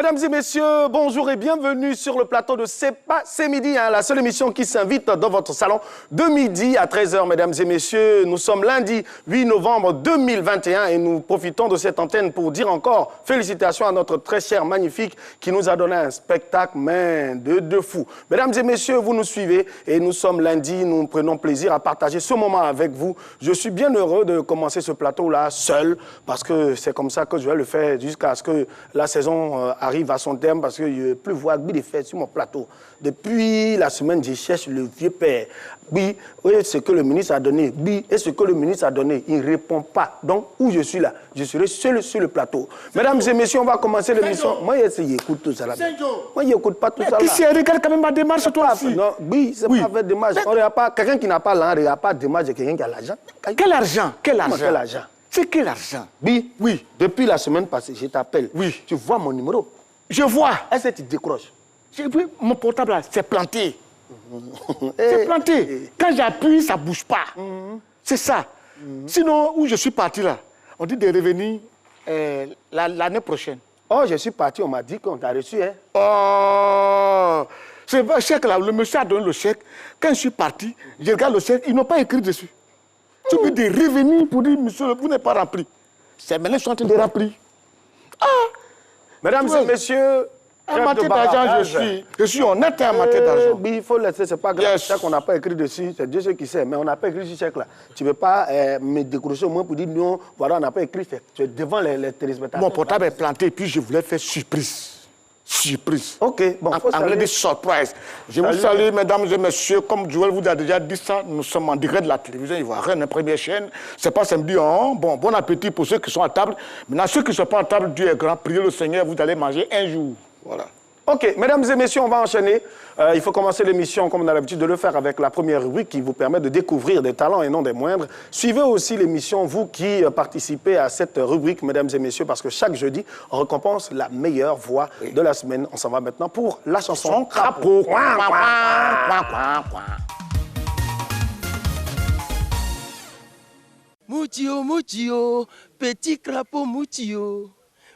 Mesdames et messieurs, bonjour et bienvenue sur le plateau de C'est pas c'est midi, la seule émission qui s'invite dans votre salon de midi à 13h. Mesdames et messieurs, nous sommes lundi 8 novembre 2021 et nous profitons de cette antenne pour dire encore félicitations à notre très cher magnifique qui nous a donné un spectacle de fou. Mesdames et messieurs, vous nous suivez et nous sommes lundi, nous prenons plaisir à partager ce moment avec vous. Je suis bien heureux de commencer ce plateau-là seul parce que c'est comme ça que je vais le faire jusqu'à ce que la saison arrive à son terme parce que je ne plus voir Bi de faire sur mon plateau. Depuis la semaine, je cherche le vieux père. Bi, et ce que le ministre a donné. Bi, et ce que le ministre a donné, il ne répond pas. Donc, où je suis là, je serai seul sur le plateau. Mesdames et messieurs, on va commencer l'émission. Moi, j'écoute tout ça là. Moi, je n'écoute pas tout ça là. Qui s'y regarde quand même ma démarche, toi aussi? Non, Bi, c'est pas faire démarche. Quelqu'un qui n'a pas l'argent, il n'y a pas de démarche de quelqu'un qui a l'argent. Quel argent? Quel argent? Quel argent? C'est quel argent? Bi, oui. Depuis la semaine passée, je t'appelle. Oui. Tu vois mon numéro. Je vois. Est-ce que tu décroches? J'ai vu mon portable là, c'est planté. C'est planté. Quand j'appuie, ça ne bouge pas. C'est ça. Sinon, où je suis parti là, on dit de revenir l'année prochaine. Oh, je suis parti, on m'a dit qu'on t'a reçu, hein? Oh, c'est le chèque là, le monsieur a donné le chèque. Quand je suis parti, je regarde le chèque, ils n'ont pas écrit dessus. Tu peux de revenir pour dire, monsieur, vous n'êtes pas rempli. C'est maintenant qu'ils sont en train de remplir. Ah! Mesdames et messieurs, en matière d'argent, je suis honnête en matière d'argent. Il faut laisser, c'est pas grave. C'est qu'on n'a pas écrit dessus, c'est Dieu qui sait, mais on n'a pas écrit sur ce chèque-là. Tu ne veux pas me décrocher au moins pour dire non, voilà, on n'a pas écrit. Tu es devant les téléspectateurs. Mon portable est planté et puis je voulais faire surprise. Surprise. Ok, bon. En anglais, des surprises. Je vous salue, mesdames et messieurs. Comme Joël vous a déjà dit ça, nous sommes en direct de la télévision ivoirienne, la première chaîne. C'est pas samedi, hein? Bon appétit pour ceux qui sont à table. Maintenant, ceux qui ne sont pas à table, Dieu est grand. Priez le Seigneur, vous allez manger un jour. Voilà. Ok, mesdames et messieurs, on va enchaîner. Il faut commencer l'émission comme on a l'habitude de le faire avec la première rubrique qui vous permet de découvrir des talents et non des moindres. Suivez aussi l'émission, vous qui participez à cette rubrique, mesdames et messieurs, parce que chaque jeudi, on récompense la meilleure voix de la semaine. On s'en va maintenant pour la chanson Crapaud. Moutio, moutio, petit crapaud moutio.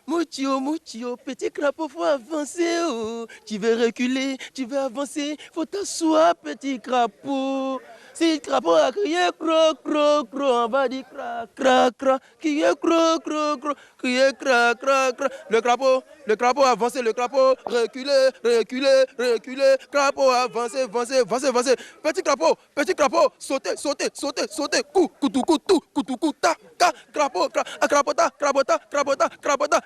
Moutio, petit crapaud, faut avancer, oh. Tu veux reculer, tu veux avancer, faut t'asseoir, petit crapaud. Si le crapaud a crié cro, on va dire cra, crié cro, crié cra. Le crapaud avancer, le crapaud reculer, crapaud avancer. Petit crapaud, sauter, coutou, ta, crapaud, crapota,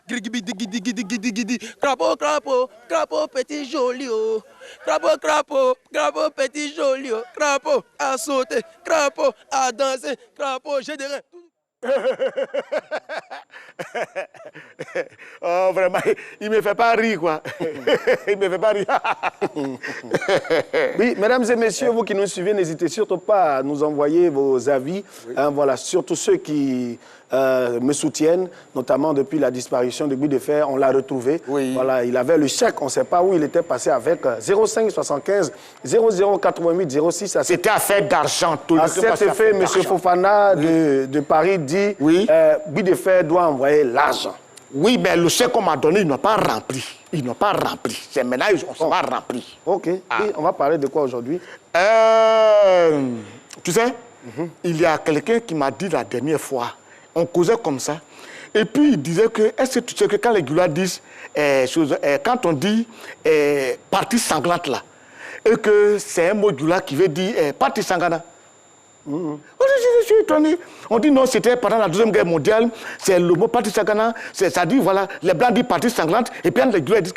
gidi, crapaud, petit joli, oh. Crapaud, petit joli, oh. Crapaud, à sauter, crapaud, à danser, crapaud, j'ai des reins. Oh, vraiment, il ne me fait pas rire, quoi. Il ne me fait pas rire. Oui, mesdames et messieurs, vous qui nous suivez, n'hésitez surtout pas à nous envoyer vos avis. Oui. Voilà, surtout ceux qui me soutiennent, notamment depuis la disparition de Bi de Fer, on l'a retrouvé. Oui. Voilà, il avait le chèque, on ne sait pas où il était passé avec 05 75 00 88 06. C'était affaire d'argent. À cet effet, M. Fofana de Paris dit oui. Bi de Fer doit envoyer l'argent. Oui, mais le chèque qu'on m'a donné, ils n'ont pas rempli. C'est maintenant qu'on sera rempli. Ok. Et on va parler de quoi aujourd'hui? Tu sais, il y a quelqu'un qui m'a dit la dernière fois, on causait comme ça, et puis il disait que, est-ce que tu sais que quand les Goulas disent, quand on dit partie sanglante là, et que c'est un mot Goula qui veut dire partie sanglante. Je suis étonné. On dit non, c'était pendant la Deuxième Guerre mondiale, c'est le mot partie sanglante, ça dit, voilà, les Blancs disent partie sanglante, et puis les Goulas disent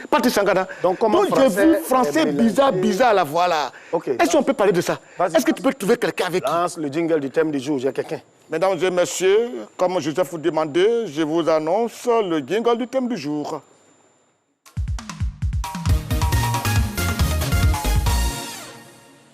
partie sanglante. Donc j'ai vu français bizarre là, voilà. Okay. Est-ce qu'on peut parler de ça? Est-ce que tu peux trouver quelqu'un avec qui? Lance le jingle du thème du jour, j'ai quelqu'un. Mesdames et messieurs, comme Joseph vous demandait, je vous annonce le jingle du thème du jour.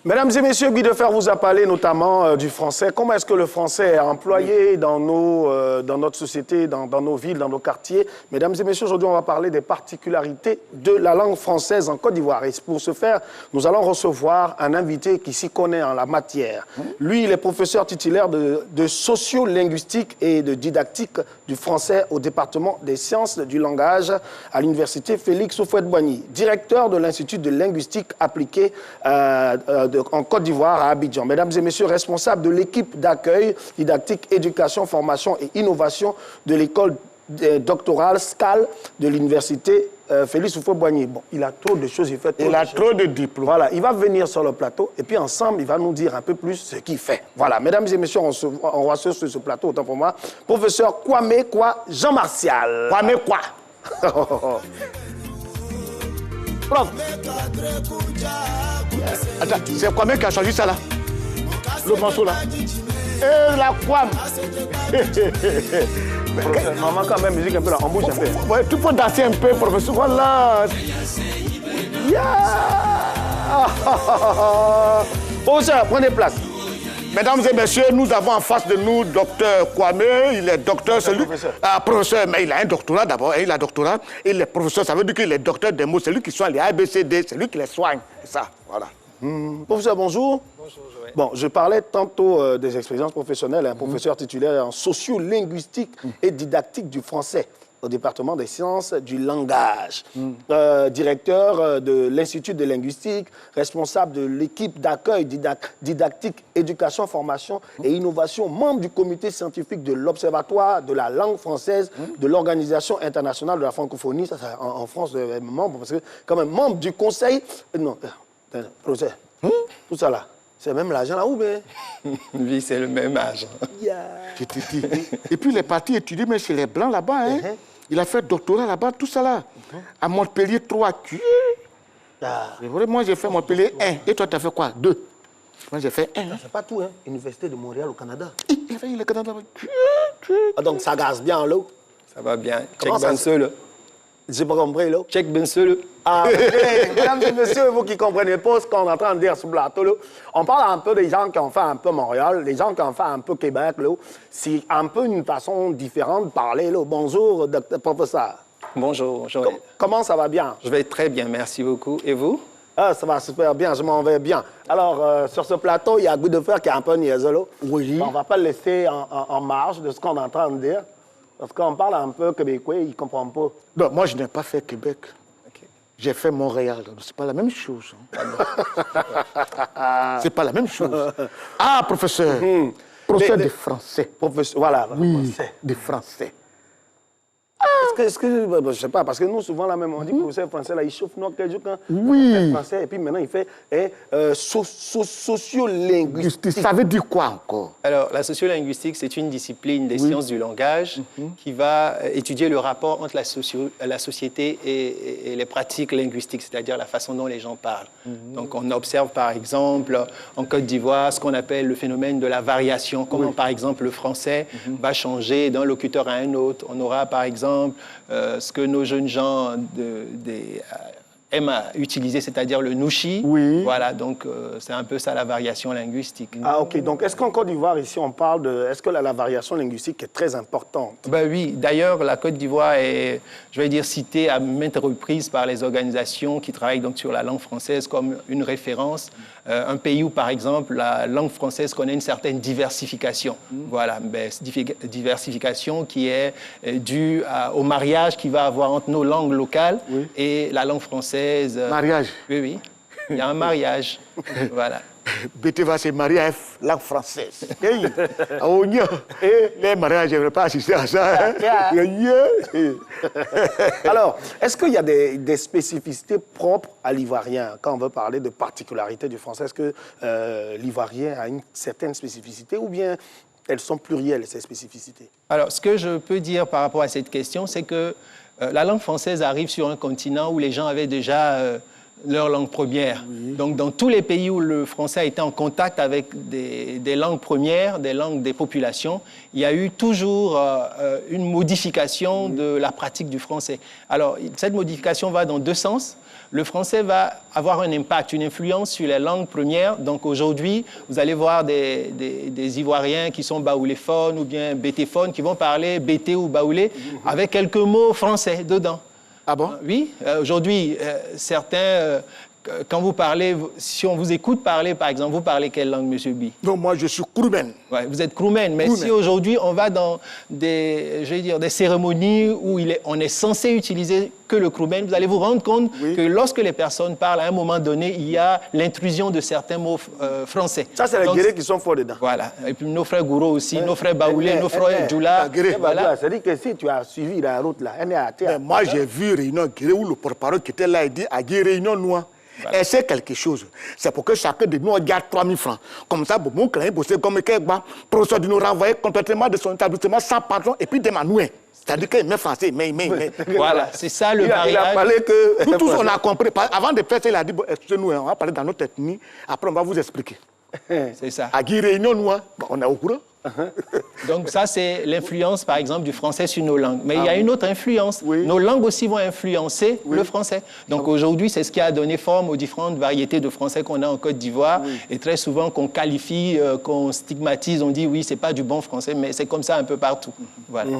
Mesdames et messieurs, Guy Defer vous a parlé notamment du français. Comment est-ce que le français est employé dans notre société, dans nos villes, dans nos quartiers? Mesdames et messieurs, aujourd'hui, on va parler des particularités de la langue française en Côte d'Ivoire. Et pour ce faire, nous allons recevoir un invité qui s'y connaît en la matière. Lui, il est professeur titulaire de sociolinguistique et de didactique du français au département des sciences du langage à l'université Félix Houphouët-Boigny, directeur de l'Institut de linguistique appliquée en Côte d'Ivoire, à Abidjan. Mesdames et messieurs, responsable de l'équipe d'accueil, didactique, éducation, formation et innovation de l'école doctorale SCAL de l'université Félix Houphouët-Boigny. Bon, il a trop de choses, il a trop de diplômes. Voilà, il va venir sur le plateau et puis ensemble, il va nous dire un peu plus ce qu'il fait. Voilà, mesdames et messieurs, on reçoit sur ce plateau, autant pour moi, professeur Kwame Kwa Jean-Martial. Kwame Kwa. Prof. Attends, c'est Kwame qui a choisi ça là? Le morceau là? Et la Kwame. Maman, quand même, musique un peu là, on bouge un peu. Ouais, tu peux danser un peu, professeur. Voilà. Yeah. Professeur, prenez place. Mesdames et messieurs, nous avons en face de nous docteur Kwame. Il est docteur, c'est lui. Professeur, mais il a un doctorat d'abord. Il a un doctorat. Il est professeur, ça veut dire qu'il est docteur des mots. C'est lui qui soigne les ABCD, c'est lui qui les soigne. C'est ça, voilà. Professeur, bonjour. Bonjour, Joël. Bon, je parlais tantôt des expériences professionnelles. Un professeur titulaire en sociolinguistique et didactique du français au département des sciences du langage. Directeur de l'Institut de linguistique, responsable de l'équipe d'accueil didactique, éducation, formation et innovation, membre du comité scientifique de l'Observatoire de la langue française de l'Organisation internationale de la francophonie. Ça, en France, membre, parce que quand même membre du conseil... non, professeur, tout ça là, c'est même l'argent là où, mais... Oui, c'est le même âge. Yeah. Je te dis. Et puis il est parti étudier, mais chez les Blancs là-bas. Hein. Il a fait doctorat là-bas, tout ça là. À Montpellier 3. Et vrai, moi j'ai fait Montpellier 1. Et toi, tu as fait quoi? 2. Moi j'ai fait 1. C'est pas tout, hein. Université de Montréal au Canada. Il a fait le Canada. Ah, donc ça gaze bien là. Ça va bien. Comment Check ça Bensole. J'ai pas compris là. Check Bensole. Ah, okay. Mesdames et messieurs, vous qui ne comprenez pas ce qu'on est en train de dire sur le plateau, là, on parle un peu des gens qui ont fait un peu Montréal, des gens qui ont fait un peu Québec. C'est un peu une façon différente de parler. Là. Bonjour, docteur professeur. Bonjour, Joël. Comment ça va bien? Je vais très bien, merci beaucoup. Et vous? Ah, ça va super bien, je m'en vais bien. Alors, sur ce plateau, il y a Guy Defer qui est un peu niaiseux. Là. Oui. On ne va pas le laisser en marge de ce qu'on est en train de dire. Parce qu'on parle un peu québécois, ils ne comprennent pas. Non, moi je n'ai pas fait Québec. J'ai fait Montréal, c'est pas la même chose. Hein. C'est pas la même chose. Ah, professeur. Professeur de français. Professeur, voilà. Oui, de français. Est-ce que je sais pas, parce que nous, souvent, là même, on dit que le professeur français, là, il chauffe nos quelques jours Oui. français, et puis maintenant, il fait sociolinguistique. Ça veut dire quoi encore? Alors, la sociolinguistique, c'est une discipline des sciences du langage qui va étudier le rapport entre la société et les pratiques linguistiques, c'est-à-dire la façon dont les gens parlent. Donc, on observe, par exemple, en Côte d'Ivoire, ce qu'on appelle le phénomène de la variation, comment, par exemple, le français va changer d'un locuteur à un autre. On aura, par exemple, ce que nos jeunes gens aiment à utiliser, c'est-à-dire le nouchi. Oui. Voilà, donc c'est un peu ça la variation linguistique. Ah, ok. Donc, est-ce qu'en Côte d'Ivoire, ici, on parle de... Est-ce que la variation linguistique est très importante? Ben oui, d'ailleurs, la Côte d'Ivoire est, je vais dire, citée à maintes reprises par les organisations qui travaillent donc sur la langue française comme une référence. Un pays où, par exemple, la langue française connaît une certaine diversification. Voilà, ben, diversification qui est due au mariage qu'il va avoir entre nos langues locales et la langue française. Mariage. Oui, oui. Il y a un mariage. Voilà. BT va se marier à la langue française. Les mariages, je ne vais pas assister à ça. Alors, est-ce qu'il y a des spécificités propres à l'ivoirien? Quand on veut parler de particularités du français, est-ce que l'ivoirien a une certaine spécificité ou bien elles sont plurielles, ces spécificités? Alors, ce que je peux dire par rapport à cette question, c'est que la langue française arrive sur un continent où les gens avaient déjà leur langue première. Oui. Donc, dans tous les pays où le français a été en contact avec des langues premières, des langues des populations, il y a eu toujours une modification de la pratique du français. Alors, cette modification va dans deux sens. Le français va avoir un impact, une influence sur les langues premières. Donc aujourd'hui, vous allez voir des Ivoiriens qui sont baouléphones ou bien bétéphones qui vont parler bété ou baoulé avec quelques mots français dedans. Ah bon? Oui. Aujourd'hui, certains, quand vous parlez, si on vous écoute parler, par exemple, vous parlez quelle langue, monsieur Bi? Non, moi, je suis Kroumen. Ouais, vous êtes Kroumen, mais si aujourd'hui, on va dans des cérémonies où on est censé utiliser que le Kroumen, vous allez vous rendre compte que lorsque les personnes parlent, à un moment donné, il y a l'intrusion de certains mots français. Ça, c'est les guérés qui sont forts dedans. Voilà. Et puis nos frères Gouro aussi, nos frères Baoulé, nos frères Djoula. Voilà. C'est-à-dire que si tu as suivi la route là, elle est à terre. Moi, j'ai vu réunion guéré où le porte-parole qui était là, il dit à guéré réunion noire. Voilà. Et c'est quelque chose. C'est pour que chacun de nous garde 3 000 francs. Comme ça, mon client bossait comme quelqu'un, professeur de nous renvoyer complètement de son établissement sans patron et puis de manouer. C'est-à-dire qu'il met français, mais. Voilà, c'est ça le mariage. Il a parlé que... Nous tous, on a compris. Avant de faire ça, il a dit, bon, excusez-nous, on va parler dans notre ethnie, après on va vous expliquer. C'est ça. À Guy Réunion, nous, on est au courant. Donc ça, c'est l'influence, par exemple, du français sur nos langues. Mais il y a une autre influence. Nos langues aussi vont influencer le français. Donc aujourd'hui, c'est ce qui a donné forme aux différentes variétés de français qu'on a en Côte d'Ivoire. Et très souvent, qu'on qualifie, qu'on stigmatise, on dit, oui, c'est pas du bon français, mais c'est comme ça un peu partout. Voilà.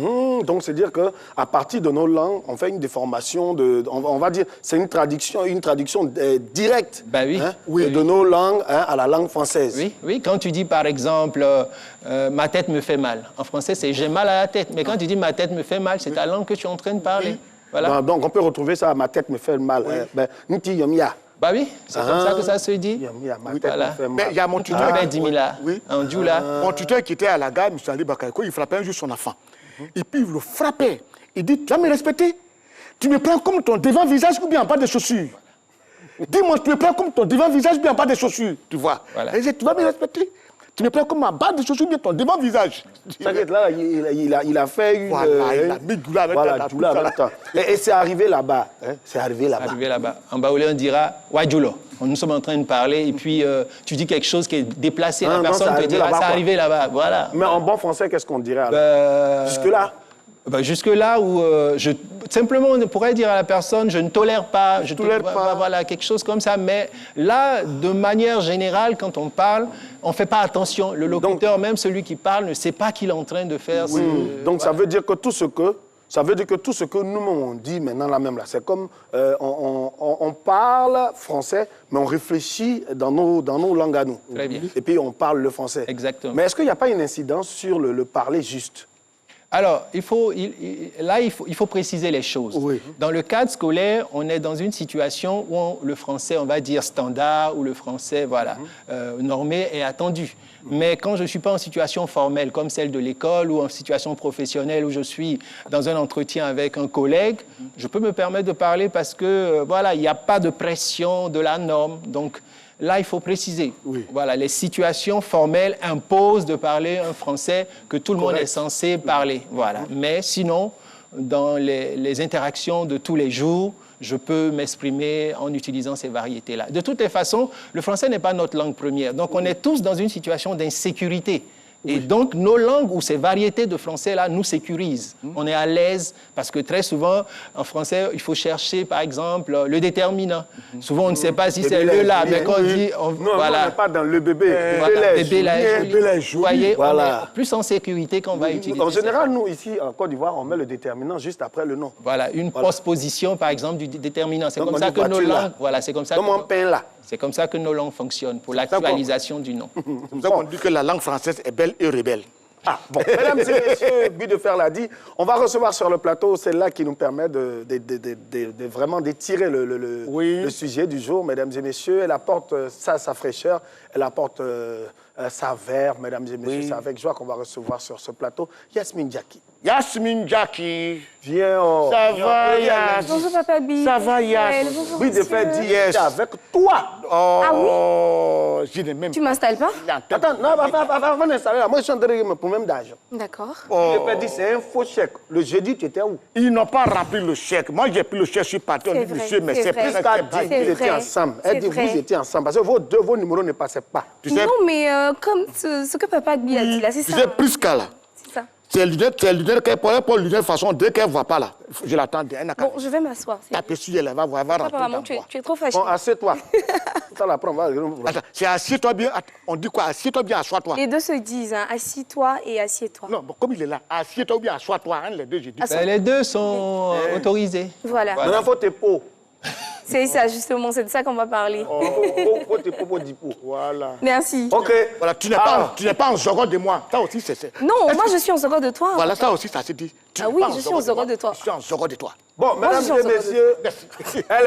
Donc, c'est-à-dire qu'à partir de nos langues, on fait une déformation, on va dire, c'est une traduction directe de nos langues à la langue française. Oui, quand tu dis, par exemple... ma tête me fait mal. En français, c'est j'ai mal à la tête. Mais quand tu dis ma tête me fait mal, c'est ta langue que tu es en train de parler. Voilà. Donc, on peut retrouver ça, ma tête me fait mal. Niti yomia. Bah oui, c'est comme ça que ça se dit. Yomia, ma tête me fait mal. Mais il y a mon tuteur. En Djoula. Mon tuteur qui était à la gare, M. Ali Bakayoko, il frappait un jour son enfant. Et puis, il le frappait. Il dit, tu vas me respecter? Tu me prends comme ton devant visage ou bien pas de chaussures? Dis-moi, tu me prends comme ton devant visage ou bien pas de chaussures? Tu vois? Il dit, tu vas me respecter? Tu me prends comme ma barre de chaussures, bien ton devant visage. T'inquiète, là, il a fait une... Voilà, il a mis Djoula avec Djoula. Et c'est arrivé là-bas. C'est arrivé là-bas. En baoulé, on dira « Wadjoulo ». Nous sommes en train de parler et puis tu dis quelque chose qui est déplacé. La personne te dira « C'est arrivé là-bas ». Voilà. Mais en bon français, qu'est-ce qu'on dirait alors? Jusque-là? Jusque-là où simplement on pourrait dire à la personne je ne tolère pas, voilà, quelque chose comme ça. Mais là, de manière générale, quand on parle, on ne fait pas attention. Le locuteur, même celui qui parle, ne sait pas qu'il est en train de faire. Donc ça veut dire que tout ce que nous on dit maintenant là même là, c'est comme on parle français, mais on réfléchit dans nos langues à nous. Très bien. Et puis on parle le français. Exactement. Mais est-ce qu'il n'y a pas une incidence sur le parler juste? Alors, il faut préciser les choses. Dans le cadre scolaire, on est dans une situation où le français, on va dire standard, où le français, normé est attendu. Mais quand je ne suis pas en situation formelle, comme celle de l'école, ou en situation professionnelle, où je suis dans un entretien avec un collègue, je peux me permettre de parler parce que, il n'y a pas de pression de la norme. Donc, là, il faut préciser. Voilà, les situations formelles imposent de parler un français que tout le monde est censé parler. Voilà. Mais sinon, dans les interactions de tous les jours, je peux m'exprimer en utilisant ces variétés-là. De toutes les façons, le français n'est pas notre langue première. Donc, on est tous dans une situation d'insécurité. Et donc, nos langues ou ces variétés de français-là nous sécurisent. On est à l'aise parce que très souvent, en français, il faut chercher, par exemple, le déterminant. Souvent, on ne sait pas si c'est le là, mais quand on dit... on n'est pas dans le bébé. Bébé là, vous voyez, on est plus en sécurité quand on va utiliser. En général, nous, ici, en Côte d'Ivoire, on met le déterminant juste après le nom. Voilà, une postposition, par exemple, du déterminant. C'est comme ça que nos langues... Voilà, c'est comme ça. Comme un pain là. C'est comme ça que nos langues fonctionnent, pour l'actualisation du nom. C'est comme ça qu'on dit que la langue française est belle et rebelle. Ah, bon. Mesdames et messieurs, But de faire l'a dit, on va recevoir sur le plateau celle-là qui nous permet de vraiment d'étirer le sujet du jour, mesdames et messieurs. Elle apporte sa fraîcheur, Elle apporte sa verve, mesdames et messieurs. C'est avec joie qu'on va recevoir sur ce plateau Yasmine Jackie. Yasmine Jackie. Viens, Ça va, Yas? Bonjour, Papa B. Ça va, Yas? Bonjour, oui, de fait, monsieur. yes. Avec toi. Oh, Ah oui? Je n'ai même Tu m'installes pas? Attends, non, avant d'installer là, moi je suis en train de régler mes problèmes d'argent. D'accord. Le père dit c'est un faux chèque. Le jeudi, tu étais où? Ils n'ont pas rempli le chèque. Moi, j'ai pris le chèque, je suis parti. On C'est dit, vrai, monsieur, mais c'est c'est vrai. presque Elle pas. dit qu'ils étaient ensemble. Elle dit vrai. vous étiez ensemble. Parce que vos numéros ne passaient pas. Tu sais, Non, mais comme ce que Papa B a dit là, c'est tu ça. sais, plus qu'à là. C'est ça. C'est lunettes qu'elle pour lunettes de façon, dès qu'elle ne voit pas là, je l'attends. Elle n'a qu'à Bon, je vais m'asseoir. taper sur elle, elle va voir, elle va Papa, rentrer maman, dans tu moi. es trop fâché. Bon, assieds-toi. Ça la prend, on va. Attends, c'est assieds-toi bien. Attends, on dit quoi? Assieds-toi bien, assois-toi. Les deux se disent, hein, assis-toi et assieds-toi. Non, bon, comme il est là, assieds-toi bien, assois-toi. Hein, les deux, j'ai dit. Assois- Les deux sont autorisés. Voilà. Maintenant, il faut tes pots. C'est ça, justement, c'est de ça qu'on va parler. Faut tes pots pour 10 pots. Voilà. Merci. OK. Voilà, tu n'es Ah. pas en second de moi. Ça aussi, c'est. Non, moi, je suis en second de toi. Voilà, ça aussi, ça se dit. Tu Ah n'es oui, pas je suis en second moi, de toi. Je suis en second de toi. Bon, Moi, je mesdames suis en et second de messieurs, elle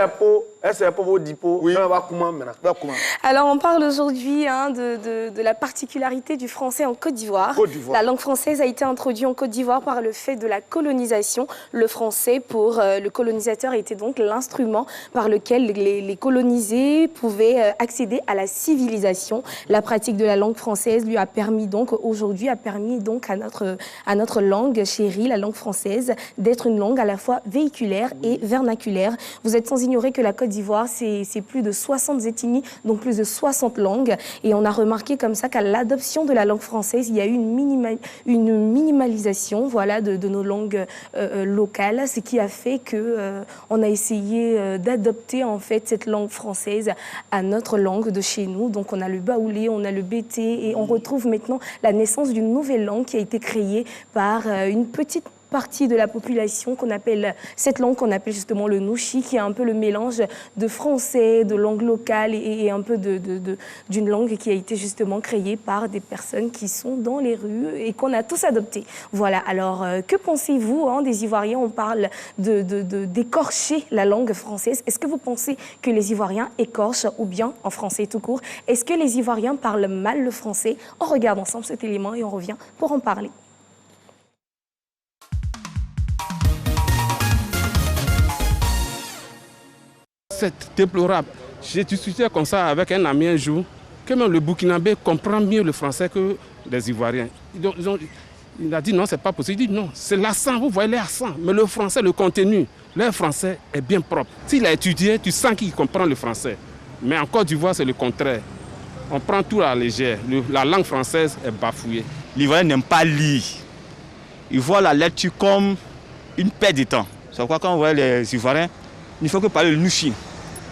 est pot, elle c'est pour vos 10 pots. Oui. Elle va comment maintenant? Ben, comment? Alors, on parle aujourd'hui hein, de la particularité du français en Côte d'Ivoire. Côte d'Ivoire. La langue française a été introduite en Côte d'Ivoire par le fait de la colonisation. Le français, pour le colonisateur, était donc l'instrument par lequel les colonisés pouvaient accéder à la civilisation. La pratique de la langue française lui a permis donc, aujourd'hui, à notre langue chérie, la langue française, d'être une langue à la fois véhiculaire et vernaculaire. Vous êtes sans ignorer que la Côte d'Ivoire, c'est plus de 60 ethnies, donc plus de 60 langues. Et on a remarqué comme ça qu'à l'adoption de la langue française, il y a eu une minimalisation voilà, de nos langues locales, ce qui a fait qu'on a essayé d'adopter en fait cette langue française à notre langue de chez nous. Donc on a le baoulé, on a le bété et on retrouve maintenant la naissance d'une nouvelle langue qui a été créée par une petite partie de la population cette langue qu'on appelle justement le nouchi, qui est un peu le mélange de français, de langue locale et un peu d'une langue qui a été justement créée par des personnes qui sont dans les rues et qu'on a tous adopté. Voilà, alors que pensez-vous des Ivoiriens? On parle d'écorcher la langue française. Est-ce que vous pensez que les Ivoiriens écorchent ou bien en français tout court? Est-ce que les Ivoiriens parlent mal le français? On regarde ensemble cet élément et on revient pour en parler. C'est déplorable. J'ai discuté comme ça avec un ami un jour, que même le Burkinabé comprend mieux le français que les Ivoiriens. Il a dit non, c'est pas possible. Il dit non, c'est l'accent, vous voyez l'accent. Mais le français, le contenu, le français est bien propre. S'il a étudié, tu sens qu'il comprend le français. Mais en Côte d'Ivoire, c'est le contraire. On prend tout à la légère. La langue française est bafouillée. L'Ivoirien n'aime pas lire. Il voit la lecture comme une perte de temps. C'est pourquoi quand on voit les Ivoiriens, il ne faut que parler le nouchi.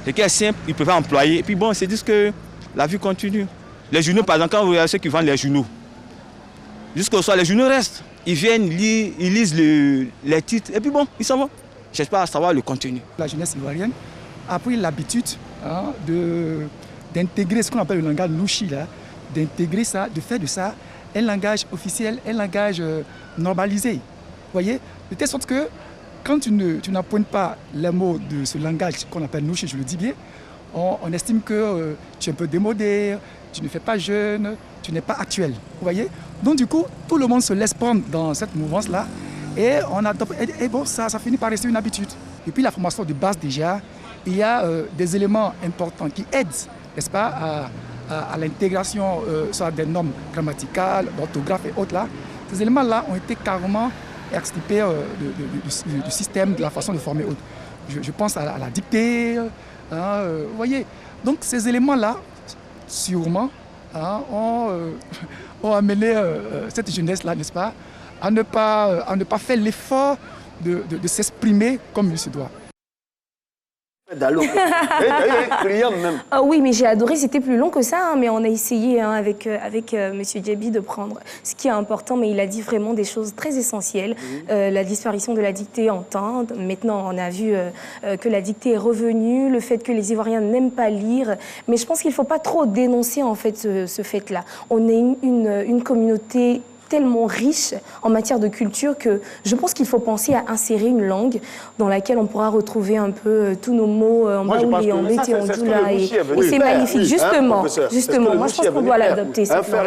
C'est qui est simple, ils peuvent employer. Et puis bon, c'est juste que la vie continue. Les journaux, par exemple, quand vous regardez ceux qui vendent les journaux, jusqu'au soir, les journaux restent. Ils viennent lire, ils lisent les titres, et puis bon, ils s'en vont. J'espère à savoir le contenu. La jeunesse ivoirienne a pris l'habitude d'intégrer ce qu'on appelle le langage louchi, d'intégrer ça, de faire de ça un langage officiel, un langage normalisé. Vous voyez? De telle sorte que quand tu n'appointes pas les mots de ce langage qu'on appelle nouchi, je le dis bien, on estime que tu es un peu démodé, tu ne fais pas jeune, tu n'es pas actuel. Vous voyez? Donc du coup, tout le monde se laisse prendre dans cette mouvance-là et on adopte. Et bon, ça finit par rester une habitude. Et puis la formation de base déjà, il y a des éléments importants qui aident, n'est-ce pas, à l'intégration soit des normes grammaticales, d'orthographe et autres là. Ces éléments-là ont été carrément extirpés du système, de la façon de former autres. Je pense à la dictée, vous voyez. Donc ces éléments-là, sûrement, ont amené cette jeunesse-là, n'est-ce pas, à ne pas faire l'effort de s'exprimer comme il se doit. Dallot. Client même. Ah oui, mais j'ai adoré, c'était plus long que ça, mais on a essayé avec Monsieur Djebi de prendre ce qui est important, mais il a dit vraiment des choses très essentielles. La disparition de la dictée en temps. Maintenant, on a vu que la dictée est revenue, le fait que les Ivoiriens n'aiment pas lire, mais je pense qu'il ne faut pas trop dénoncer en fait ce fait-là. On est une communauté tellement riche en matière de culture que je pense qu'il faut penser à insérer une langue dans laquelle on pourra retrouver un peu tous nos mots en baouli, en bété, en doula. Et c'est magnifique, justement. Moi, je pense qu'on doit l'adopter. Faire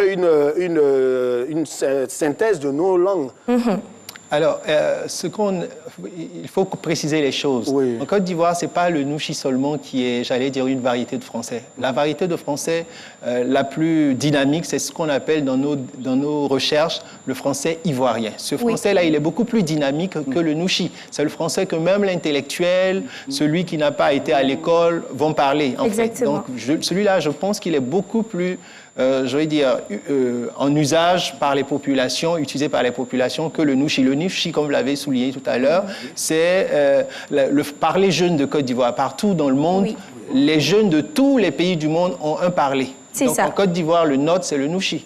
une synthèse de nos langues. Alors, il faut préciser les choses. Oui. En Côte d'Ivoire, ce n'est pas le nouchi seulement qui est, j'allais dire, une variété de français. La variété de français la plus dynamique, c'est ce qu'on appelle dans nos recherches le français ivoirien. Ce français-là, il est beaucoup plus dynamique que le nouchi. C'est le français que même l'intellectuel, celui qui n'a pas été à l'école, vont parler. Exactement. Donc, celui-là, je pense qu'il est beaucoup plus... je vais dire, en usage par les populations, utilisé par les populations, que le nouchi. Le nouchi, comme vous l'avez souligné tout à l'heure, c'est par les jeunes de Côte d'Ivoire. Partout dans le monde, les jeunes de tous les pays du monde ont un parler. Donc, en Côte d'Ivoire, le nôtre, c'est le nouchi.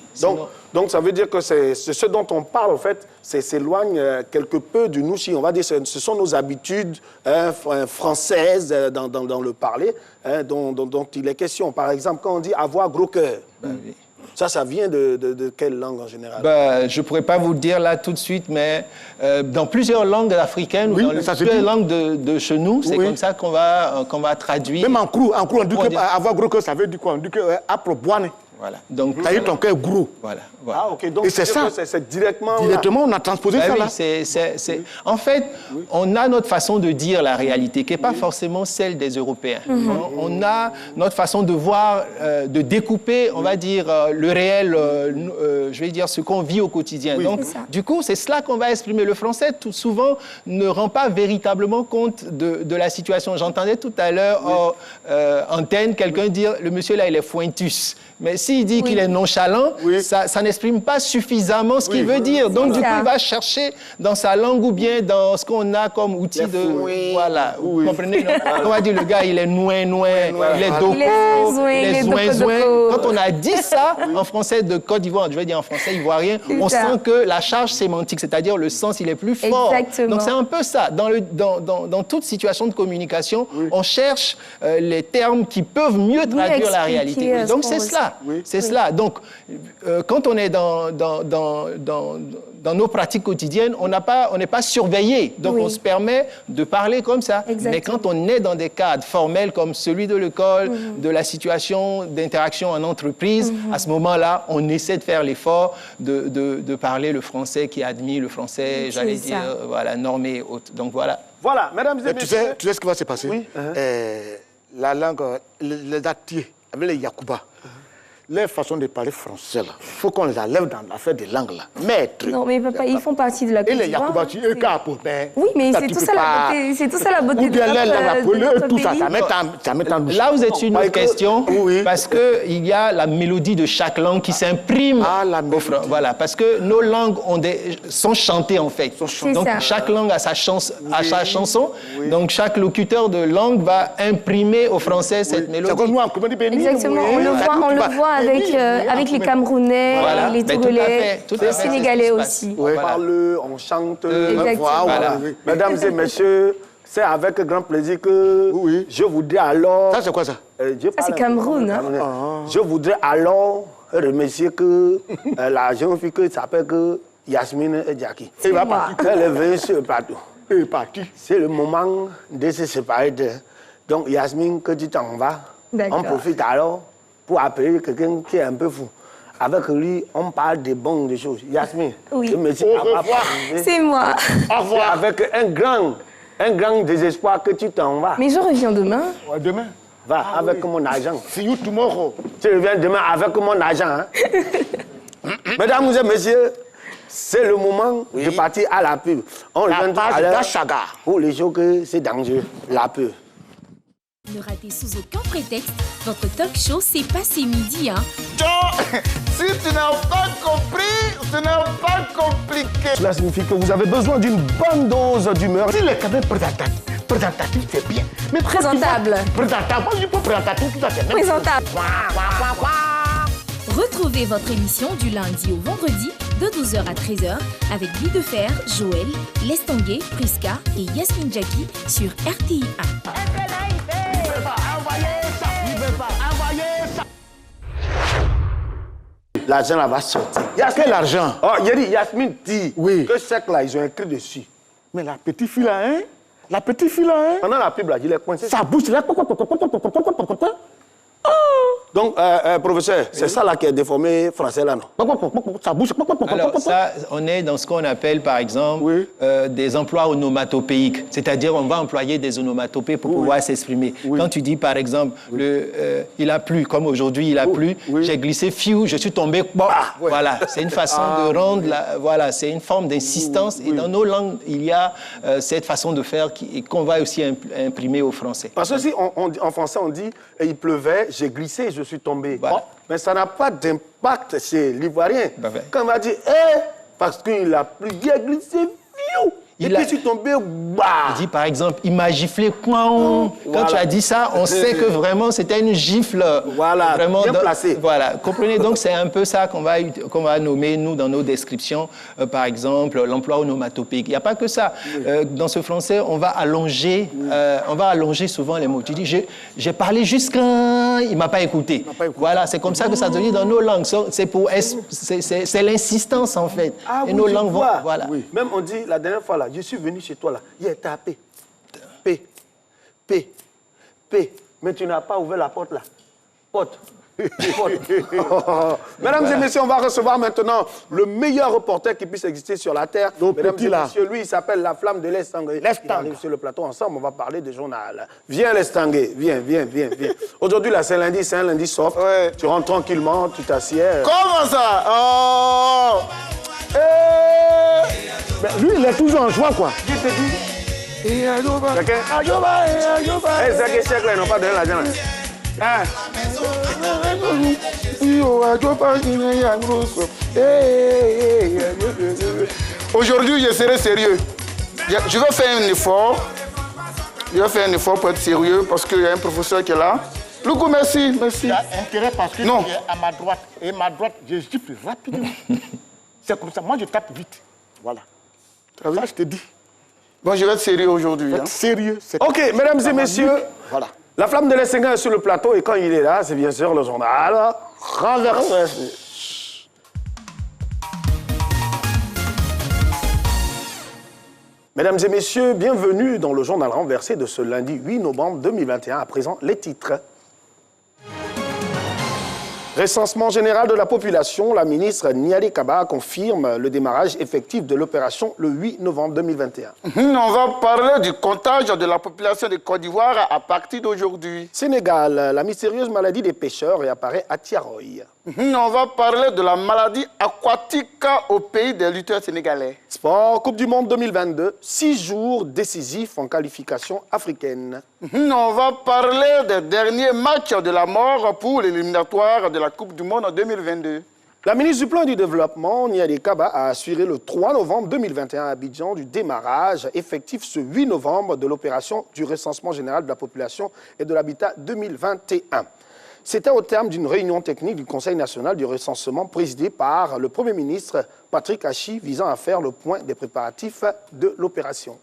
Donc, ça veut dire que c'est ce dont on parle, en fait, s'éloigne quelque peu du nouchi. On va dire que ce sont nos habitudes françaises dans le parler dont il est question. Par exemple, quand on dit « avoir gros cœur », ça vient de quelle langue en général? Je ne pourrais pas vous le dire là tout de suite, mais dans plusieurs langues africaines ou dans plusieurs langues de chez nous, c'est comme ça qu'on va traduire. Même en crew, on dit qu'avoir gros cœur, ça veut dire quoi? On dit que approboine. Voilà. Donc, ça y est, ton cœur est gros. Voilà. Ah, ok. Donc, et c'est ça. C'est directement... Directement, on a transposé ça là. En fait, on a notre façon de dire la réalité, qui n'est pas forcément celle des Européens. On a notre façon de voir, de découper, on va dire, le réel, je vais dire, ce qu'on vit au quotidien. Donc, du coup, c'est cela qu'on va exprimer. Le français, tout souvent, ne rend pas véritablement compte de la situation. J'entendais tout à l'heure, en antenne, quelqu'un dire, le monsieur là, il est fointus. Mais s'il dit qu'il est nonchalant, ça n'exprime pas suffisamment ce qu'il veut dire. Donc, du coup, il va chercher dans sa langue ou bien dans ce qu'on a comme outil de... Voilà, vous comprenez? On va dire, le gars, il est nouin, il est doko, il est zouin. Quand on a dit ça en français de Côte d'Ivoire, je vais dire en français ivoirien, on sent que la charge sémantique, c'est-à-dire le sens, il est plus fort. Exactement. Donc, c'est un peu ça. Dans toute situation de communication, on cherche les termes qui peuvent mieux traduire la réalité. Donc, c'est cela. C'est cela. Donc, quand on est dans nos pratiques quotidiennes, on n'est pas surveillé. Donc, on se permet de parler comme ça. Exactement. Mais quand on est dans des cadres formels comme celui de l'école, de la situation d'interaction en entreprise, à ce moment-là, on essaie de faire l'effort de parler le français qui est admis, le français, j'allais dire, voilà, normé et haute. Donc, voilà. Voilà, mesdames et messieurs. Tu sais ce qui va se passer? Oui. La langue, les datiers, avec les Yakuba, leur façon de parler français, il faut qu'on les enlève dans l'affaire des langues, là. Maître. Non, mais papa, ils font partie de la Côte d'Ivoire. Et les Yakuba, eux, capo, ben... Oui, mais c'est tout ça la beauté. C'est tout ça la beauté de notre tout ça, ça met en douce. Là, vous êtes une autre question, parce qu'il y a la mélodie de chaque langue qui s'imprime. Voilà, parce que nos langues sont chantées, en fait. Donc, chaque langue a sa chanson. Donc, chaque locuteur de langue va imprimer au français cette mélodie. Exactement, on le voit avec les Camerounais, les Togolais, les Sénégalais aussi. On parle, on chante. Voilà. Mesdames et messieurs, c'est avec grand plaisir que je voudrais alors... Ça, c'est quoi ça? Ça, c'est Cameroun. Je voudrais alors remercier la jeune fille qui s'appelle Yasmine Edjaki. Elle est venue sur le plateau. Elle est partie. C'est le moment de se séparer d'elle. Donc, Yasmine, que tu t'en vas, on profite alors pour appeler quelqu'un qui est un peu fou. Avec lui, on parle des bonnes choses. Yasmine, c'est moi. Au revoir. Avec un grand désespoir que tu t'en vas. Mais je reviens demain. Demain? Va, avec mon argent. See you tomorrow. Tu reviens demain avec mon argent. Hein? Mesdames et messieurs, c'est le moment de partir à la pub. On revient à l'heure pour les choses que c'est dangereux, la pub. Ne ratez sous aucun prétexte, votre talk show c'est passé midi, hein. Si tu n'as pas compris, ce n'est pas compliqué. Cela signifie que vous avez besoin d'une bonne dose d'humeur. Il est quand même présentatif, c'est bien. Mais présentable. Présentable, moi je peux présentatif, tout ça c'est même. Présentable. Retrouvez votre émission du lundi au vendredi de 12h à 13h avec Guy Defer, Joël, Lestanguet, Priska et Yasmine Jackie sur RTI 1. l'argent là va sortir. Quel argent? Oh, il a dit, Yasmine dit Oui. que chèque là, ils ont écrit dessus. Mais la petite fille là, hein? La petite fille là, hein? Pendant la pub là, il est coincé. Ça bouge là. Donc, professeur, c'est ça là qui est déformé français là, non? Ça bouge. Alors ça, on est dans ce qu'on appelle par exemple des emplois onomatopéiques. C'est-à-dire on va employer des onomatopées pour pouvoir s'exprimer. Quand tu dis par exemple, il a plu, comme aujourd'hui il a plu, j'ai glissé, fiou, je suis tombé, voilà. C'est une façon de rendre, voilà, c'est une forme d'insistance. Et dans nos langues, il y a cette façon de faire qu'on va aussi imprimer au français. Parce que si en français on dit, il pleuvait, j'ai glissé, je suis tombé. Voilà. Mais ça n'a pas d'impact chez l'Ivoirien. Quand on va dire, parce qu'il a plu, il a glissé, fiou. Et puis je suis tombé, Il dit par exemple, il m'a giflé, quand tu as dit ça, on sait que vraiment c'était une gifle. Voilà, vraiment bien placée. Voilà, comprenez, donc c'est un peu ça qu'on va nommer, nous, dans nos descriptions, par exemple, l'emploi onomatopéique. Il n'y a pas que ça. Dans ce français, on va allonger souvent les mots. Tu dis, j'ai parlé jusqu'à... Il ne m'a pas écouté. Voilà, c'est comme ça que ça se dit dans nos langues. C'est l'insistance, en fait. Et nos langues vont... Voilà. Même on dit, la dernière fois, là, je suis venu chez toi, là, il est tapé. P. Mais tu n'as pas ouvert la porte, là. Porte. Mesdames et messieurs, on va recevoir maintenant le meilleur reporter qui puisse exister sur la Terre. Mesdames et messieurs, lui, il s'appelle La Flamme de l'Estanguet. Il arrive sur le plateau ensemble, on va parler de journal. Viens, l'Estanguet, viens. Aujourd'hui, là, c'est lundi, c'est un lundi soft. Tu rentres tranquillement, tu t'assieds. Comment ça? Oh! Mais lui, il est toujours en joie, quoi. Je te dis. Chacun. C'est que chèque là, ils n'ont pas donné l'argent là. Aujourd'hui, je serai sérieux. Je vais faire un effort. Je vais faire un effort pour être sérieux parce qu'il y a un professeur qui est là. Loukou, merci. Tu as intérêt parce que tu es à ma droite. Et ma droite, je gifle rapidement. C'est comme ça. Moi, je tape vite. Voilà. Ça, je te dis. Bon, je vais être sérieux aujourd'hui. Sérieux. Ok, mesdames et messieurs, voilà. La Flamme de l'Estanguet est sur le plateau et quand il est là, c'est bien sûr le journal renversé. Mesdames et messieurs, bienvenue dans le journal renversé de ce lundi 8 novembre 2021. À présent, les titres. Recensement général de la population, la ministre Niali Kaba confirme le démarrage effectif de l'opération le 8 novembre 2021. On va parler du comptage de la population de Côte d'Ivoire à partir d'aujourd'hui. Sénégal, la mystérieuse maladie des pêcheurs réapparaît à Tiaroy. On va parler de la maladie aquatique au pays des lutteurs sénégalais. Sport, Coupe du Monde 2022, 6 jours décisifs en qualification africaine. On va parler des derniers matchs de la mort pour l'éliminatoire de la Coupe du Monde en 2022. La ministre du Plan et du Développement, Niali Kaba, a assuré le 3 novembre 2021 à Abidjan du démarrage effectif ce 8 novembre de l'opération du recensement général de la population et de l'habitat 2021. C'était au terme d'une réunion technique du Conseil national du recensement présidé par le Premier ministre Patrick Hachi visant à faire le point des préparatifs de l'opération.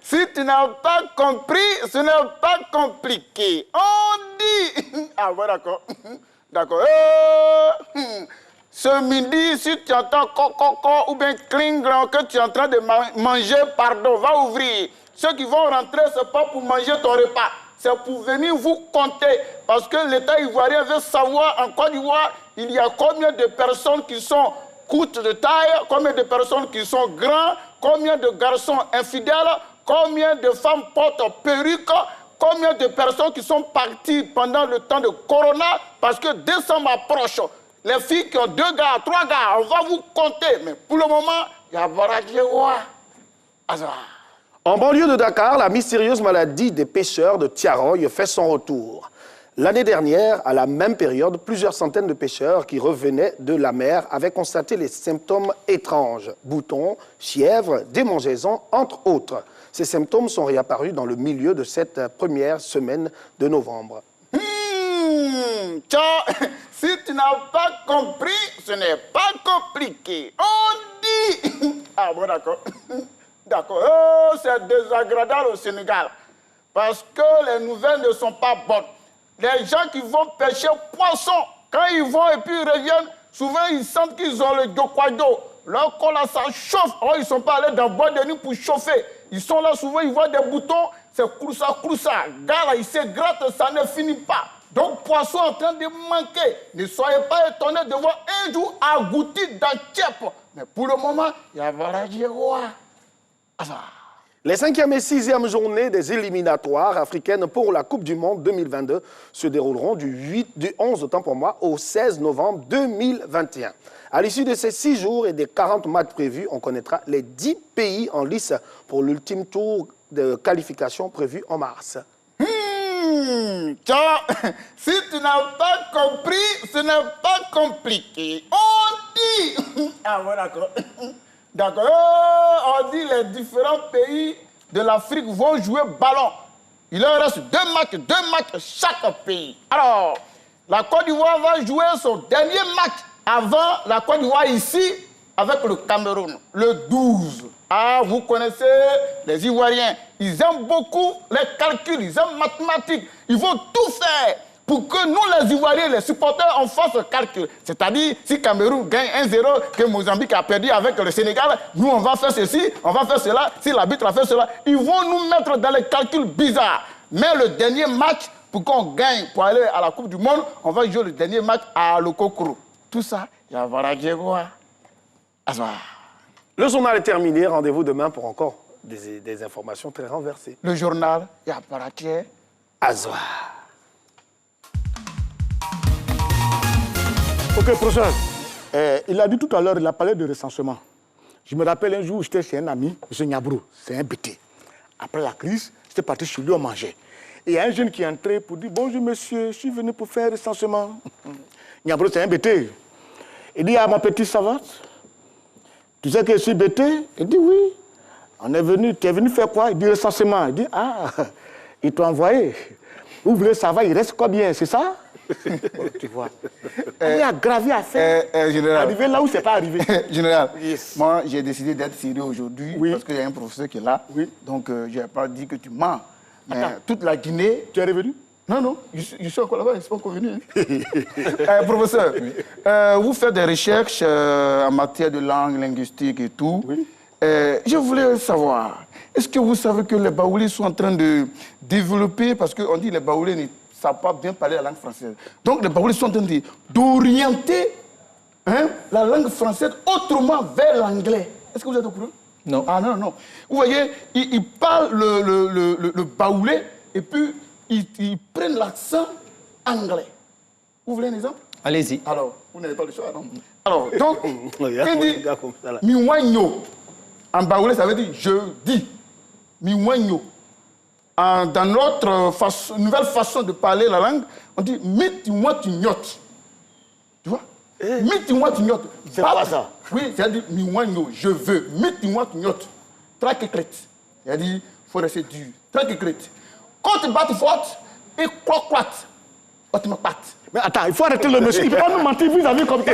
Si tu n'as pas compris, ce n'est pas compliqué. On dit... Ah ouais, d'accord. D'accord. Ce midi, si tu entends coco ou bien cling que tu es en train de manger, pardon, va ouvrir. Ceux qui vont rentrer, ce n'est pas pour manger ton repas. C'est pour venir vous compter. Parce que l'État ivoirien veut savoir en Côte d'Ivoire, il y a combien de personnes qui sont courtes de taille, combien de personnes qui sont grands, combien de garçons infidèles, combien de femmes portent perruque, combien de personnes qui sont parties pendant le temps de Corona, parce que décembre approche. Les filles qui ont 2 gars, 3 gars, on va vous compter. Mais pour le moment, il y a Baradjewa. En banlieue de Dakar, la mystérieuse maladie des pêcheurs de Tiaroy fait son retour. L'année dernière, à la même période, plusieurs centaines de pêcheurs qui revenaient de la mer avaient constaté les symptômes étranges. Boutons, fièvre, démangeaisons, entre autres. Ces symptômes sont réapparus dans le milieu de cette première semaine de novembre. Si tu n'as pas compris, ce n'est pas compliqué. On dit... Ah bon, d'accord. D'accord. Oh, c'est désagréable au Sénégal. Parce que les nouvelles ne sont pas bonnes. Les gens qui vont pêcher poissons Quand ils vont et puis ils reviennent, souvent ils sentent qu'ils ont le Djokwado. Leur corps là, ça chauffe. Alors, ils ne sont pas allés dans le bois de nuit pour chauffer. Ils sont là, souvent, ils voient des boutons. C'est croussa. Gars, là, ils se grattent, ça ne finit pas. Donc, poisson en train de manquer. Ne soyez pas étonnés de voir un jour agouti dans Tchèp. Mais pour le moment, il y a Varadjeroa. Les 5e et 6e journées des éliminatoires africaines pour la Coupe du Monde 2022 se dérouleront du 11 autant pour moi, au 16 novembre 2021. À l'issue de ces 6 jours et des 40 matchs prévus, on connaîtra les 10 pays en lice pour l'ultime tour de qualification prévu en mars. Tiens, si tu n'as pas compris, ce n'est pas compliqué. On dit... Ah, voilà, d'accord. D'accord. On dit les différents pays de l'Afrique vont jouer ballon. Il leur reste 2 matchs chaque pays. Alors, la Côte d'Ivoire va jouer son dernier match avant la Côte d'Ivoire ici avec le Cameroun, le 12. Ah, vous connaissez les Ivoiriens. Ils aiment beaucoup les calculs, ils aiment mathématiques. Ils vont tout faire pour que nous, les Ivoiriens, les supporters, on fasse le calcul. C'est-à-dire, si Cameroun gagne 1-0, que Mozambique a perdu avec le Sénégal, nous, on va faire ceci, on va faire cela. Si l'arbitre a fait cela, ils vont nous mettre dans les calculs bizarres. Mais le dernier match, pour qu'on gagne, pour aller à la Coupe du Monde, on va jouer le dernier match à Lokokoro. Tout ça, il y a Varadjegoa. Le journal est terminé. Rendez-vous demain pour encore des informations très renversées. Le journal, il y a Varadje. Azwa. Ok, professeur. Il a dit tout à l'heure, il a parlé de recensement. Je me rappelle un jour, j'étais chez un ami, M. Niabrou, c'est un BT. Après la crise, j'étais parti chez lui, on mangeait. Et il y a un jeune qui est entré pour dire « Bonjour monsieur, je suis venu pour faire recensement. » Niabrou, c'est un BT. Il dit « Ah, mon petit, ça va? Tu sais que je suis BT ?» Il dit « Oui. » On est venu, tu es venu faire quoi? Il dit « Recensement. » Il dit « Ah, il t'a envoyé. Vous voulez savoir, il reste combien, c'est ça? » Tu vois. Il y a gravé à faire. Général. Arriver là où c'est pas arrivé. Général, yes. Moi, j'ai décidé d'être sérieux aujourd'hui parce qu'il y a un professeur qui est là. Oui. Donc, je n'ai pas dit que tu mens. Mais toute la Guinée... Tu es revenu? Non, je suis encore là-bas, je ne suis pas encore venu. Professeur, vous faites des recherches en matière de langue, linguistique et tout. Oui. Je voulais savoir, est-ce que vous savez que les Baoulés sont en train de développer, parce qu'on dit que les Baoulés ne savent pas bien parler la langue française. Donc les Baoulés sont en train d'orienter la langue française autrement vers l'anglais. Est-ce que vous êtes au courant? Non. Ah non. Vous voyez, ils parlent le Baoulé et puis ils prennent l'accent anglais. Vous voulez un exemple? Allez-y. Alors, vous n'avez pas le choix, non? Alors, donc, il dit « Miwagno ». En baoulé, ça veut dire « je dis ». Miwagno. Dans notre nouvelle façon de parler la langue, on dit « miti-moi tu gnottes ». Tu vois? Miti-moi tu gnottes. C'est quoi ça? Oui, c'est-à-dire « miwagno », je veux. Miti-moi tu gnottes. Traque-clette. C'est-à-dire, il faut rester dur. Traque-clette. Quand tu battes fort, et croque-croite. Tu me battes. Mais attends, il faut arrêter le monsieur. Il ne peut pas nous mentir vis-à-vis comme ça.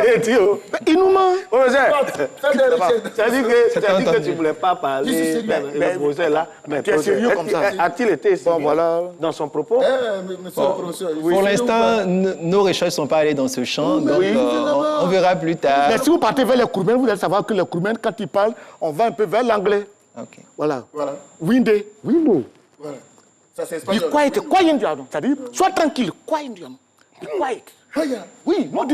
Il nous ment. Tu as dit que tu ne voulais pas parler de projet là. Mais tu es sérieux comme ça? A-t-il été dans son propos? Pour l'instant, nos recherches ne sont pas allées dans ce champ, donc on verra plus tard. Mais si vous partez vers les Kouroumènes, vous allez savoir que les Kouroumènes, quand ils parlent, on va un peu vers l'anglais. Okay. Voilà. Winde, Windo. Voilà. Ça, c'est espagnol. Be quiet, c'est-à-dire, sois tranquille, quiet. Be quiet. Oui, moi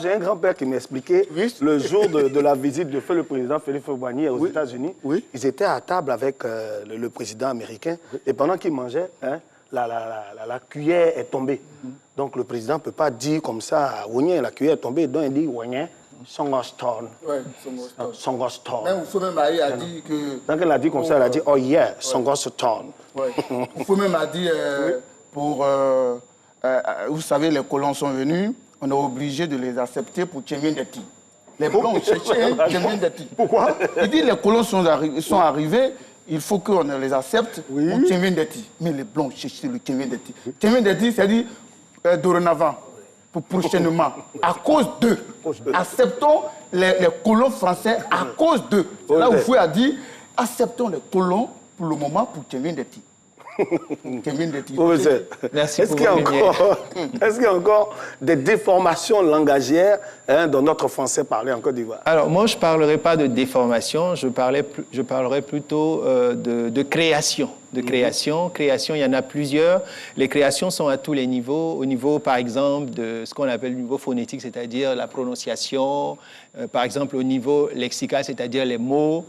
j'ai un grand-père qui m'expliquait le jour de la visite de le président Félix Faubagny aux États-Unis. Ils étaient à table avec le président américain et pendant qu'ils mangeaient, la cuillère est tombée. Donc le président ne peut pas dire comme ça, la cuillère est tombée, donc il dit Songoston. Songoston. Même Foumen Maï a dit que... Donc elle a dit comme ça, elle a dit oh yeah, Songoston. Foumen m'a dit pour... vous savez, les colons sont venus, on est obligé de les accepter pour Tchémien Deti. Les Blancs cherchaient Tchémien Deti. Pourquoi? Il dit les colons sont arrivés, il faut qu'on les accepte pour Tchémien Deti. Mais les Blancs cherchaient le Tchémien Deti. Tchémien Deti, c'est-à-dire dorénavant, pour prochainement, à cause d'eux. Acceptons les colons français à cause d'eux. Là où Foué a dit, acceptons les colons pour le moment pour Tchémien Deti. Professeur, Merci est-ce pour qu'il y a votre lumière. est-ce qu'il y a encore des déformations langagières dans notre français parlé en Côte d'Ivoire? Alors, moi, je ne parlerai pas de déformation, je parlerai plutôt de création. Création, il y en a plusieurs. Les créations sont à tous les niveaux. Au niveau, par exemple, de ce qu'on appelle le niveau phonétique, c'est-à-dire la prononciation. Par exemple, au niveau lexical, c'est-à-dire les mots.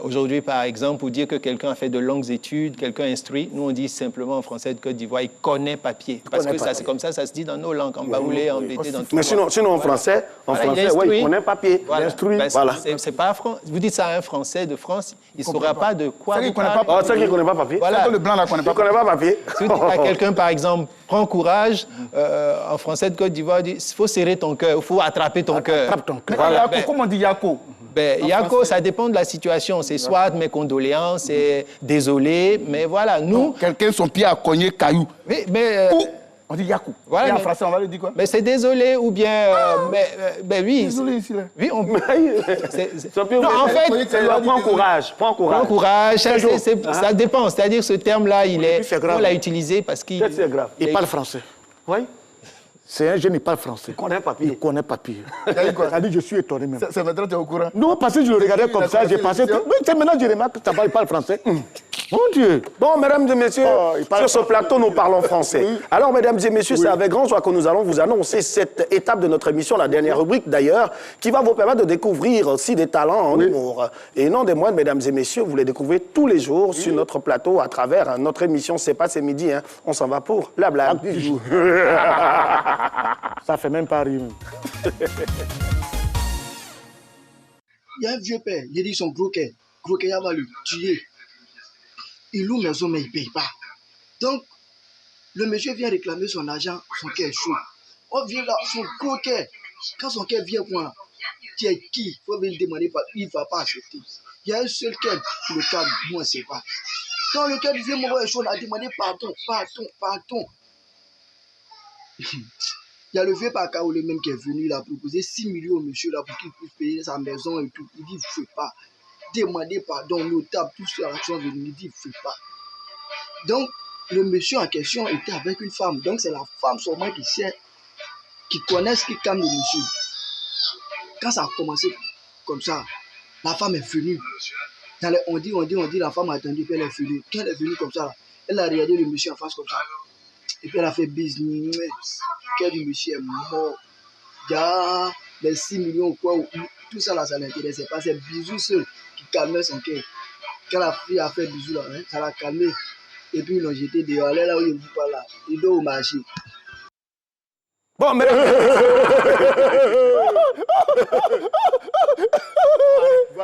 Aujourd'hui, par exemple, pour dire que quelqu'un a fait de longues études, quelqu'un instruit, nous, on dit simplement en français de Côte d'Ivoire, il connaît papier. Parce que c'est comme ça se dit dans nos langues, en baoulé, en BT, dans tout. Mais sinon en français, il connaît papier. Voilà. Il instruit. Ben, Voilà. C'est pas vous dites ça à un Français de France, il ne saura pas de quoi vous connaît parlez. pas. Ceux qui ne connaissent pas papier. Voilà. Le blanc, là, connaît Il ne connaît pas papier. Si vous dites à quelqu'un, par exemple, prends courage, en français de Côte d'Ivoire, il faut serrer ton cœur, il faut attraper ton cœur. Attrape ton cœur. Voilà. Comment on dit Yako? Yako, ça dépend de la situation. C'est soit mes condoléances, c'est désolé, mais voilà, nous... Quelqu'un, son pied a cogné caillou. Mais on dit Yakou. Voilà, et en français, on va le dire quoi? Mais c'est désolé, ou bien... oui. Désolé ici, là. Oui, on... Non, en fait, prends courage. Prends courage. Prends courage, ça dépend. C'est-à-dire ce terme-là, on l'a utilisé parce qu'il... C'est grave. Il parle français. Oui. C'est un jeune, il parle français. Il connaît papier. Il connaît papier. Ça dit, je suis étonné même. C'est maintenant que tu es au courant. Non, parce que je le regardais comme ça, j'ai pensé que... Mais maintenant, je remarque que il parle français. Mon Dieu. Bon, mesdames et messieurs, sur ce plateau, nous parlons français. Alors, mesdames et messieurs, c'est avec grand joie que nous allons vous annoncer cette étape de notre émission, la dernière rubrique d'ailleurs, qui va vous permettre de découvrir aussi des talents en humour. Et non des moindres, mesdames et messieurs, vous les découvrez tous les jours sur notre plateau à travers notre émission C'est pas, c'est midi. Hein. On s'en va pour la blague du jour. Ça fait même pas rire. Il y a un vieux père, il dit son gros quai va le tuer. Il loue maison, mais il ne paye pas. Donc, le monsieur vient réclamer son argent, son quai est chaud. On vient là, son gros quai. Quand son quai vient, quoi, tu es qui? Il faut venir demander, il ne va pas accepter. Il y a un seul quai pour le cas, moi, c'est pas. Quand le quai vient, mon gars est chaud, on a demandé pardon. Il y a le vieux Pakaoulé même qui est venu, il a proposé 6 millions au monsieur là pour qu'il puisse payer sa maison et tout. Il dit, il ne fait pas. Demandez pardon, notable, tout ça, sont venus, il dit, il ne fait pas. Donc, le monsieur en question était avec une femme. Donc, c'est la femme seulement qui sait, qui connaît ce qui calme le monsieur. Quand ça a commencé comme ça, la femme est venue. On dit, la femme a attendu, puis elle est venue. Quand elle est venue comme ça, elle a regardé le monsieur en face comme ça. Et puis elle a fait business. Quel du monsieur est mort. Il y a les 6 millions ou quoi. Tout ça là, ça l'intéressait pas. C'est bisous seul qui calmait son cœur. Quand la fille a fait bisous là, hein, ça l'a calmé. Et puis ils l'ont jeté dehors. Elle est là où il ne pas là. Il doit au marché. Bon, mesdames.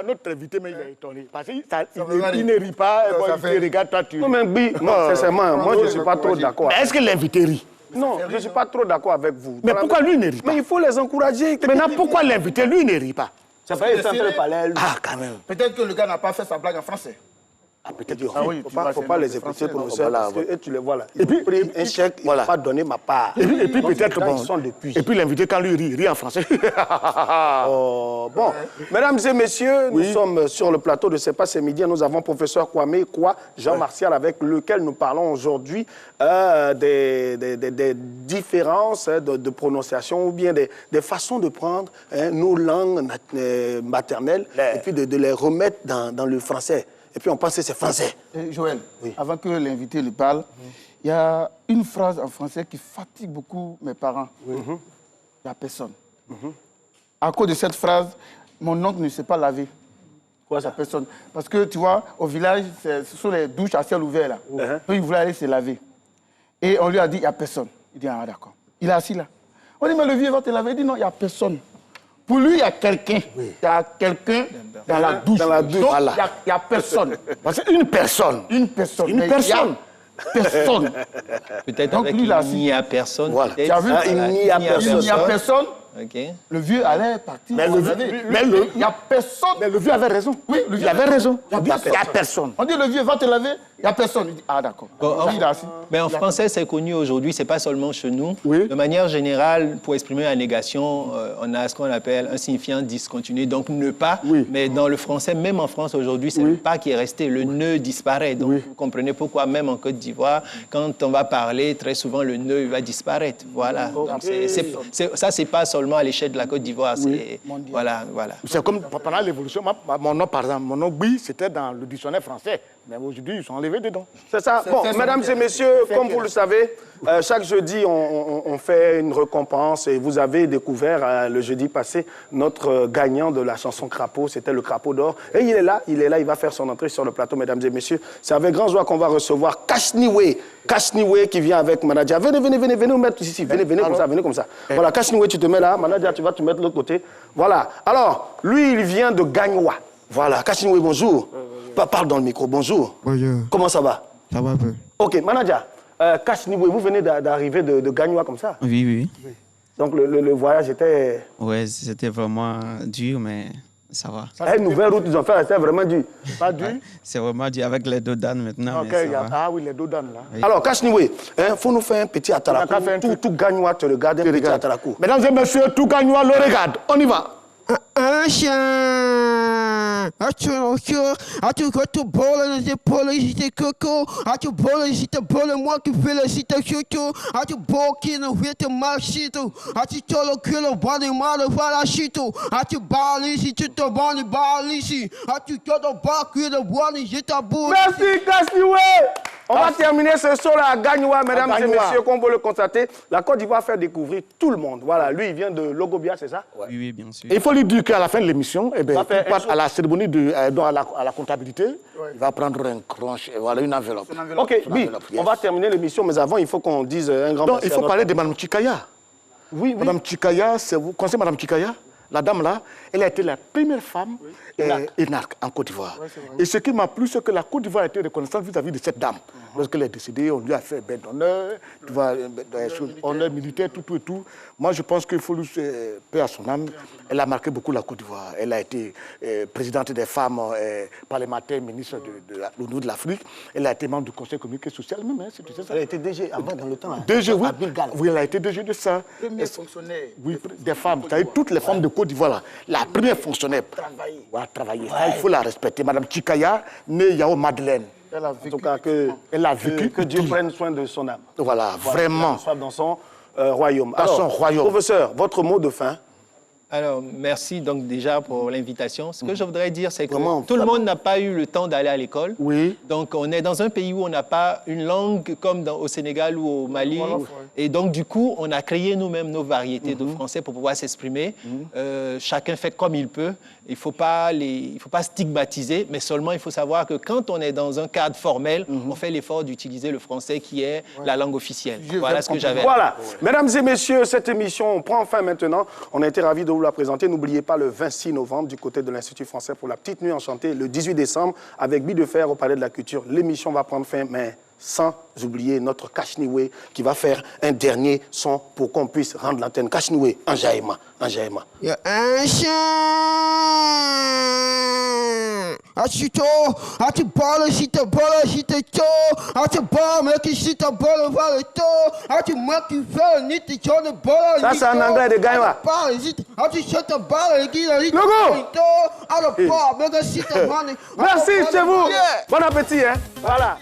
Notre invité, mais il est étonné. Parce qu'il ne rit pas, il te regarde, toi, tu... Non, mais oui, sincèrement, moi, je ne suis pas trop d'accord. Est-ce que l'invité rit? Non, je ne suis pas trop d'accord avec vous. Mais pourquoi lui ne rit pas? Mais il faut les encourager. Maintenant, pourquoi l'invité, lui, ne rit pas? Ça fait un peu parler. Ah, quand même. Peut-être que le gars n'a pas fait sa blague en français. Ah, peut-être qu'il ne faut pas les écouter, professeur, parce que tu les vois là. Et puis, pris un chèque, il n'a pas donné ma part. Et puis peut-être bon. Ils sont depuis. Et puis l'invité, quand lui rit en français. Bon, mesdames et messieurs, nous sommes sur le plateau de C'est pas, c'est midi. Nous avons professeur Kwame Kwa, Jean-Martial, avec lequel nous parlons aujourd'hui des différences de prononciation ou bien des façons de prendre nos langues maternelles et puis de les remettre dans le français. Et puis on pense que c'est français. Joël, avant que l'invité lui parle, il y a une phrase en français qui fatigue beaucoup mes parents. Il n'y a personne. À cause de cette phrase, mon oncle ne sait pas laver. Quoi ça? Personne. Parce que tu vois, au village, ce sont les douches à ciel ouvert là. Donc il voulait aller se laver. Et on lui a dit, il n'y a personne. Il dit, ah d'accord. Il est assis là. On dit, mais le vieux va te laver. Il dit, non, il n'y a personne. Pour lui, il y a quelqu'un. Il y a quelqu'un dans la douche. Dans la douche, donc, voilà. Il n'y a personne. C'est une personne. Une personne. Une personne. Personne. Peut-être avec il n'y a personne. Voilà. Tu as vu? Il n'y a personne. Il n'y a personne. Okay. Le vieux allait partir. Mais il n'y a personne. Mais le vieux avait raison. Oui, il avait raison. Il n'y a personne. On dit le vieux va te laver. Il n'y a personne. Il dit, ah d'accord. Mais en français, c'est connu aujourd'hui, ce n'est pas seulement chez nous. Oui. De manière générale, pour exprimer la négation, on a ce qu'on appelle un signifiant discontinu, donc ne pas. Oui. Mais dans le français, même en France aujourd'hui, c'est le pas qui est resté, le ne disparaît. Donc vous comprenez pourquoi, même en Côte d'Ivoire, quand on va parler, très souvent le ne va disparaître. Voilà. Donc ça, c'est pas seulement à l'échelle de la Côte d'Ivoire. Voilà. C'est comme pendant l'évolution, mon nom, par exemple, mon nom Gui, c'était dans le dictionnaire français. Mais aujourd'hui, ils sont enlevés dedans. C'est ça. Bon, mesdames et messieurs, comme vous le savez, chaque jeudi, on fait une récompense. Et vous avez découvert le jeudi passé notre gagnant de la chanson Crapaud. C'était le Crapaud d'or. Et il est là, il va faire son entrée sur le plateau, mesdames et messieurs. C'est avec grand joie qu'on va recevoir Kashniwe. Kashniwe qui vient avec Manadia. Venez nous mettre ici. Venez comme ça. Voilà, Kashniwe, tu te mets là. Manadia, tu vas te mettre de l'autre côté. Voilà. Alors, lui, il vient de Gagnoa. Voilà, Kashniwe, bonjour. Parle dans le micro, bonjour. Bonjour. Comment ça va? Ça va un peu. Ok, Manadia, Kashniwe, vous venez d'arriver de Gagnoa comme ça? Oui. Donc le voyage était... Ouais, c'était vraiment dur, mais ça va. Une nouvelle route, ils ont fait, c'était vraiment dur. Pas dur? C'est vraiment dur avec les dos d'âne maintenant. Ok, mais ça va. ah oui, les dos d'âne là. Oui. Alors, Kashniwe, il faut nous faire un petit atarakou. Tout Gagnoa te regarde, un petit atarakou. Mesdames et messieurs, tout Gagnoa le regarde. On y va. Un chien, tu boles, j'ai polé, j'étais coco, tu boles, j'étais bolé, moi qui fais le site choco, tu boles qui ne fait te marchito, tu tolo que le bon des mal va la chito, tu balles ici, tu te balles ici, tu te bats que le bois, j'ai ta boule. Merci Kashniwe. On va terminer ce show-là à Gagnoa, mesdames et messieurs, comme vous le constatez. La Côte d'Ivoire fait découvrir tout le monde. Voilà, lui, il vient de Logobia, c'est ça? Oui, bien sûr. Il faut lui dire qu'à la fin de l'émission, il part à la cérémonie, à la comptabilité, il va prendre un cronche, voilà, une enveloppe. Ok, Bi, on va terminer l'émission, mais avant, il faut qu'on dise un grand merci. Il faut parler de Mme Chikaya. Oui. Mme Chikaya, vous connaissez Mme Chikaya? La dame là, elle a été la première femme énarque en Côte d'Ivoire. Et ce qui m'a plu, c'est que la Côte d'Ivoire a été reconnaissante vis-à-vis de cette dame. Lorsqu'elle est décédée, on lui a fait bête d'honneur, honneur militaire, tout et tout. Moi, je pense qu'il faut lui paix à son âme. Elle a marqué beaucoup la Côte d'Ivoire. Elle a été présidente des femmes parlementaires, ministre de l'Union de l'Afrique. Elle a été membre du Conseil économique et social même. Hein, elle a été DG avant dans le temps. DG, oui. Oui, elle a été DG de ça. Premier fonctionnaire. Oui, des femmes. C'est-à-dire toutes les femmes de Côte d'Ivoire, là, la première fonctionnaire. Travailler. Ça, il faut la respecter. Madame Chikaya, née Yao Madeleine. Elle a vécu. En tout cas, que Dieu prenne soin de son âme. Voilà, vraiment. Soit dans son royaume. Dans son royaume. Professeur, votre mot de fin? Alors, merci donc déjà pour l'invitation. Ce que je voudrais dire, c'est que tout le monde n'a pas eu le temps d'aller à l'école. Oui. Donc, on est dans un pays où on n'a pas une langue comme au Sénégal ou au Mali. Et donc, du coup, on a créé nous-mêmes nos variétés de français pour pouvoir s'exprimer. Chacun fait comme il peut. Il ne faut pas stigmatiser, mais seulement il faut savoir que quand on est dans un cadre formel, on fait l'effort d'utiliser le français qui est la langue officielle. Voilà ce que j'avais. Voilà. Mesdames et messieurs, cette émission prend fin maintenant. On a été ravis de vous la présenter. N'oubliez pas le 26 novembre du côté de l'Institut français pour la petite nuit enchantée, le 18 décembre avec Bi de Fer au Palais de la Culture. L'émission va prendre fin, mais sans oublier notre Kashniwe qui va faire un dernier son pour qu'on puisse rendre l'antenne. Kashniwe, un jaillement. Un chien, tu parles, si tu parles, si tu parles, mais qui si tu parles, va le taux, tu me qui fait ni tu ne parles. Ça, c'est en anglais de Gagnoa. Merci chez vous. Bon appétit, hein. Voilà.